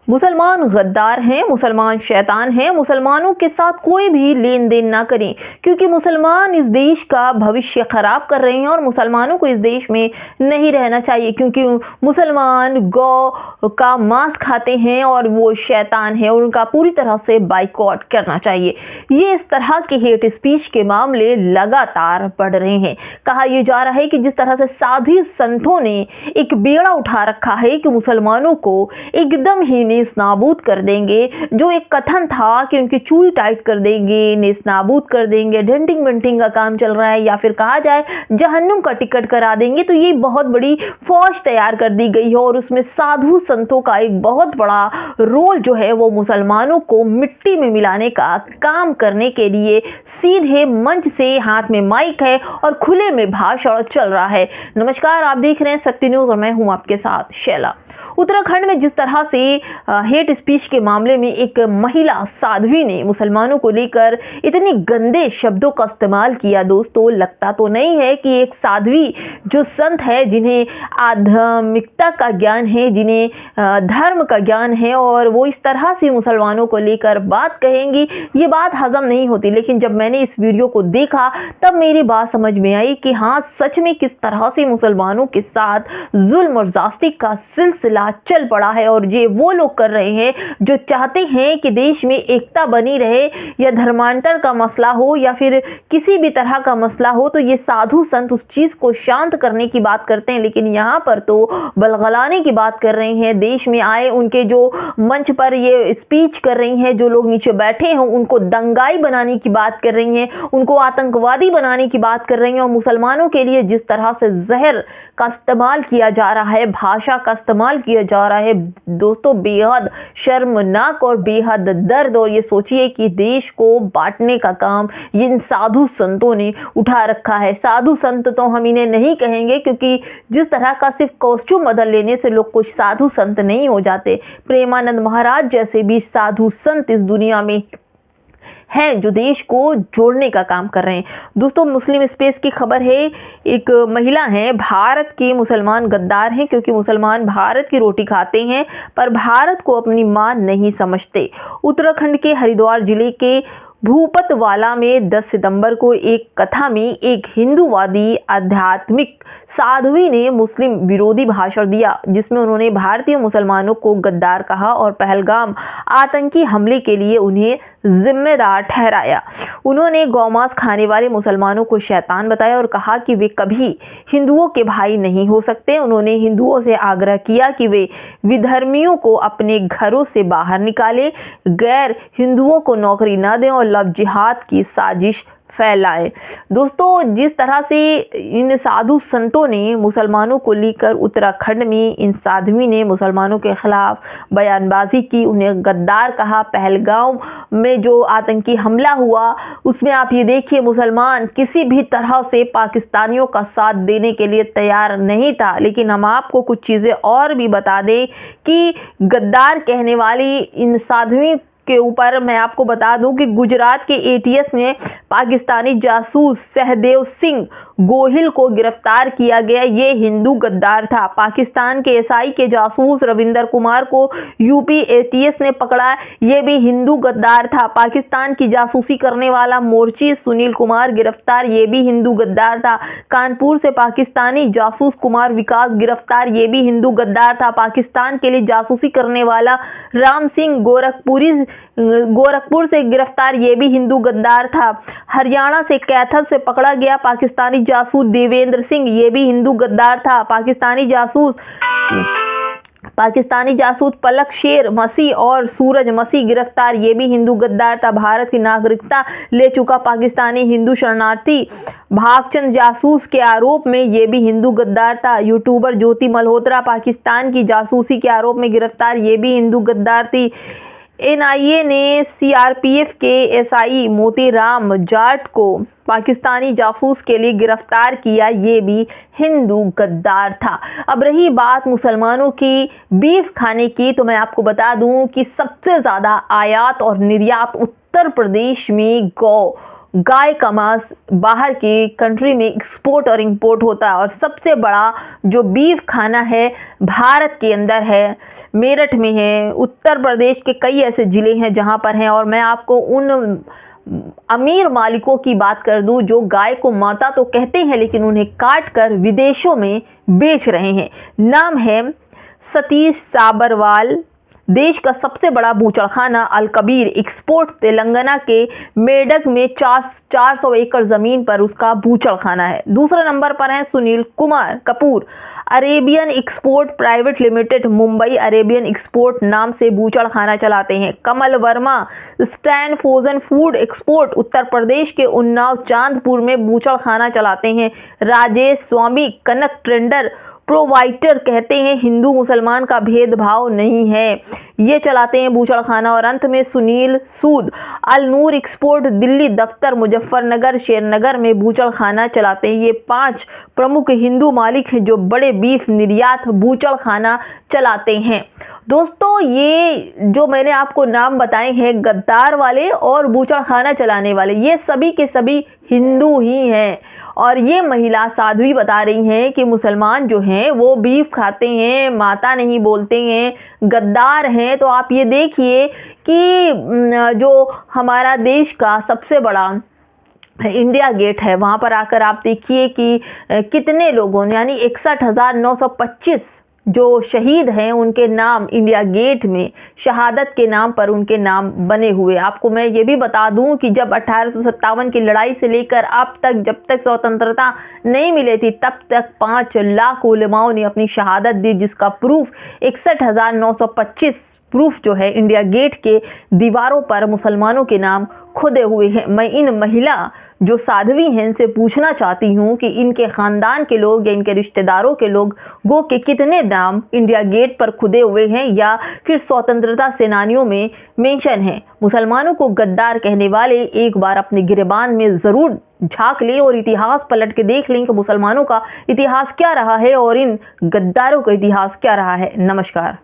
मुसलमान गद्दार हैं, मुसलमान शैतान हैं, मुसलमानों के साथ कोई भी लेन देन ना करें, क्योंकि मुसलमान इस देश का भविष्य खराब कर रहे हैं और मुसलमानों को इस देश में नहीं रहना चाहिए, क्योंकि मुसलमान गौ का मांस खाते हैं और वो शैतान है और उनका पूरी तरह से बाइकआउट करना चाहिए। ये इस तरह के हेट स्पीच के मामले लगातार बढ़ रहे हैं। कहा यह जा रहा है कि जिस तरह से साधी संतों ने एक बेड़ा उठा रखा है कि मुसलमानों को एकदम ही नेस्तनाबूद कर देंगे, जो एक कथन था कि उनकी चूड़ी टाइट कर देंगे, नेस्तनाबूद कर देंगे, डेंटिंग वेंटिंग का काम चल रहा है, या फिर कहा जाए जहन्नुम का टिकट करा देंगे, तो ये बहुत बड़ी फौज तैयार कर दी गई है और उसमें साधु संतों का एक बहुत बड़ा रोल जो है वो मुसलमानों को मिट्टी में मिलाने का काम करने के लिए सीधे मंच से हाथ में माइक है और खुले में भाषण चल रहा है। नमस्कार, आप देख रहे हैं सत्य न्यूज और मैं हूं आपके साथ शैला। उत्तराखंड में जिस तरह से हेट स्पीच के मामले में एक महिला साध्वी ने मुसलमानों को लेकर इतने गंदे शब्दों का इस्तेमाल किया, दोस्तों लगता तो नहीं है कि एक साध्वी जो संत है, जिन्हें आध्यात्मिकता का ज्ञान है, जिन्हें धर्म का ज्ञान है, और वो इस तरह से मुसलमानों को लेकर बात कहेंगी, ये बात हजम नहीं होती। लेकिन जब मैंने इस वीडियो को देखा तब मेरी बात समझ में आई कि हाँ, सच में किस तरह से मुसलमानों के साथ जुल्म और ज़्यादती का सिलसिला चल पड़ा है। और ये वो लोग कर रहे हैं जो चाहते हैं कि देश में एकता बनी रहे, या धर्मांतर का मसला हो या फिर किसी भी तरह का मसला हो, तो ये साधु संत उस चीज को शांत करने की बात करते हैं। लेकिन यहाँ पर तो बलगलाने की बात कर रहे हैं। देश में आए उनके जो मंच पर ये स्पीच कर रही हैं, जो लोग नीचे बैठे हैं उनको दंगाई बनाने की बात कर रही हैं, उनको आतंकवादी बनाने की बात कर रही हैं, और मुसलमानों के लिए जिस तरह से जहर का इस्तेमाल किया जा रहा है, भाषा का इस्तेमाल किया जा रहा है, दोस्तों बेहद शर्मनाक और बेहद दर्द। और ये सोचिए कि देश को बांटने का काम इन साधु संतों ने उठा रखा है। साधु संत तो हम इन्हें नहीं कहेंगे, क्योंकि जिस तरह का सिर्फ कॉस्ट्यूम बदल लेने से लोग कुछ साधु संत नहीं हो जाते। प्रेमानंद महाराज जैसे भी साधु संत इस दुनिया में हैं जो देश को जोड़ने का काम कर रहे हैं। दोस्तों मुस्लिम स्पेस की खबर है, एक महिला है, भारत के मुसलमान गद्दार हैं, क्योंकि मुसलमान भारत की रोटी खाते हैं पर भारत को अपनी मां नहीं समझते। उत्तराखंड के हरिद्वार जिले के भूपतवाला में 10 सितंबर को एक कथा में एक हिंदूवादी आध्यात्मिक साध्वी ने मुस्लिम विरोधी भाषण दिया, जिसमें उन्होंने भारतीय मुसलमानों को गद्दार कहा और पहलगाम आतंकी हमले के लिए उन्हें जिम्मेदार ठहराया। उन्होंने गौमांस खाने वाले मुसलमानों को शैतान बताया और कहा कि वे कभी हिंदुओं के भाई नहीं हो सकते। उन्होंने हिंदुओं से आग्रह किया कि वे विधर्मियों को अपने घरों से बाहर निकालें, गैर हिंदुओं को नौकरी न दें और लव जिहाद की साजिश फैलाए। दोस्तों जिस तरह से इन साधु संतों ने मुसलमानों को लेकर उत्तराखंड में इन साध्वी ने मुसलमानों के खिलाफ बयानबाजी की, उन्हें गद्दार कहा। पहलगाम में जो आतंकी हमला हुआ उसमें आप ये देखिए, मुसलमान किसी भी तरह से पाकिस्तानियों का साथ देने के लिए तैयार नहीं था। लेकिन हम आपको कुछ चीज़ें और भी बता दें कि गद्दार कहने वाली इन साध्वी के ऊपर मैं आपको बता दूं कि गुजरात के एटीएस ने पाकिस्तानी जासूस सहदेव सिंह गोहिल को गिरफ्तार किया गया। ये हिंदू गद्दार था। पाकिस्तान के एसआई के जासूस रविंदर कुमार को यूपी एटीएस ने पकड़ा, ये भी हिंदू गद्दार था। पाकिस्तान की जासूसी करने वाला मोर्ची सुनील कुमार गिरफ्तार, ये भी हिंदू गद्दार था। कानपुर से पाकिस्तानी जासूस कुमार विकास गिरफ्तार, ये भी हिंदू गद्दार था। पाकिस्तान के लिए जासूसी करने वाला राम सिंह गोरखपुर से गिरफ्तार, ये भी हिंदू गद्दार था। हरियाणा से कैथल से पकड़ा गया पाकिस्तानी जासूस देवेंद्र सिंह, ये भी हिंदू गद्दार था। पाकिस्तानी जासूस पलक शेर मसीह और सूरज मसीह गिरफ्तार, ये भी हिंदू गद्दार था। भारत की नागरिकता ले चुका पाकिस्तानी हिंदू शरणार्थी भागचंद जासूस के आरोप में, ये भी हिंदू गद्दार था। यूट्यूबर ज्योति मल्होत्रा पाकिस्तान की जासूसी के आरोप में गिरफ्तार, ये भी हिंदू गद्दार थी। एनआईए ने सीआरपीएफ के एसआई मोतीराम जाट को पाकिस्तानी जासूस के लिए गिरफ्तार किया, ये भी हिंदू गद्दार था। अब रही बात मुसलमानों की बीफ खाने की, तो मैं आपको बता दूं कि सबसे ज़्यादा आयात और निर्यात उत्तर प्रदेश में गाय का मांस बाहर की कंट्री में एक्सपोर्ट और इंपोर्ट होता है, और सबसे बड़ा जो बीफ खाना है भारत के अंदर है, मेरठ में है। उत्तर प्रदेश के कई ऐसे ज़िले हैं जहां पर हैं, और मैं आपको उन अमीर मालिकों की बात कर दूं जो गाय को माता तो कहते हैं लेकिन उन्हें काट कर विदेशों में बेच रहे हैं। नाम है सतीश साबरवाल। देश का सबसे बड़ा बूचड़खाना अल कबीर एक्सपोर्ट तेलंगाना के मेडक में 400 एकड़ ज़मीन पर उसका बूचड़खाना है। दूसरे नंबर पर हैं Sunil Kumar Kapoor, Arabian Export Private Limited, Mumbai Arabian Export नाम से बूचड़खाना चलाते हैं। Kamal Verma stand Frozen Food Export Uttar Pradesh के उन्नाव चांदपुर में बूचड़खाना चलाते हैं। राजेश स्वामी कनक ट्रेंडर प्रोवाइटर कहते हैं हिंदू मुसलमान का भेदभाव नहीं है, ये चलाते हैं बूचड़खाना। और अंत में सुनील सूद अल नूर एक्सपोर्ट दिल्ली दफ्तर मुजफ्फरनगर शेरनगर में बूचड़खाना चलाते हैं। ये 5 प्रमुख हिंदू मालिक हैं जो बड़े बीफ निर्यात बूचड़खाना चलाते हैं। दोस्तों, ये जो मैंने आपको नाम बताए हैं गद्दार वाले और बूचड़खाना चलाने वाले, ये सभी के सभी हिंदू ही हैं। और ये महिला साध्वी बता रही हैं कि मुसलमान जो हैं वो बीफ खाते हैं, माता नहीं बोलते हैं, गद्दार हैं। तो आप ये देखिए कि जो हमारा देश का सबसे बड़ा इंडिया गेट है, वहाँ पर आकर आप देखिए कि कितने लोगों ने, यानी 61,925 जो शहीद हैं उनके नाम इंडिया गेट में शहादत के नाम पर उनके नाम बने हुए। आपको मैं ये भी बता दूं कि जब 1857 की लड़ाई से लेकर अब तक, जब तक स्वतंत्रता नहीं मिली थी, तब तक 5 लाख उलेमाओं ने अपनी शहादत दी, जिसका प्रूफ 61,925 प्रूफ जो है इंडिया गेट के दीवारों पर मुसलमानों के नाम खुदे हुए हैं। मैं इन महिला जो साध्वी हैं इनसे पूछना चाहती हूँ कि इनके ख़ानदान के लोग या इनके रिश्तेदारों के लोग गो के कितने नाम इंडिया गेट पर खुदे हुए हैं या फिर स्वतंत्रता सेनानियों में मेंशन हैं। मुसलमानों को गद्दार कहने वाले एक बार अपने गिरेबान में ज़रूर झांक लें और इतिहास पलट के देख लें कि मुसलमानों का इतिहास क्या रहा है और इन गद्दारों का इतिहास क्या रहा है। नमस्कार।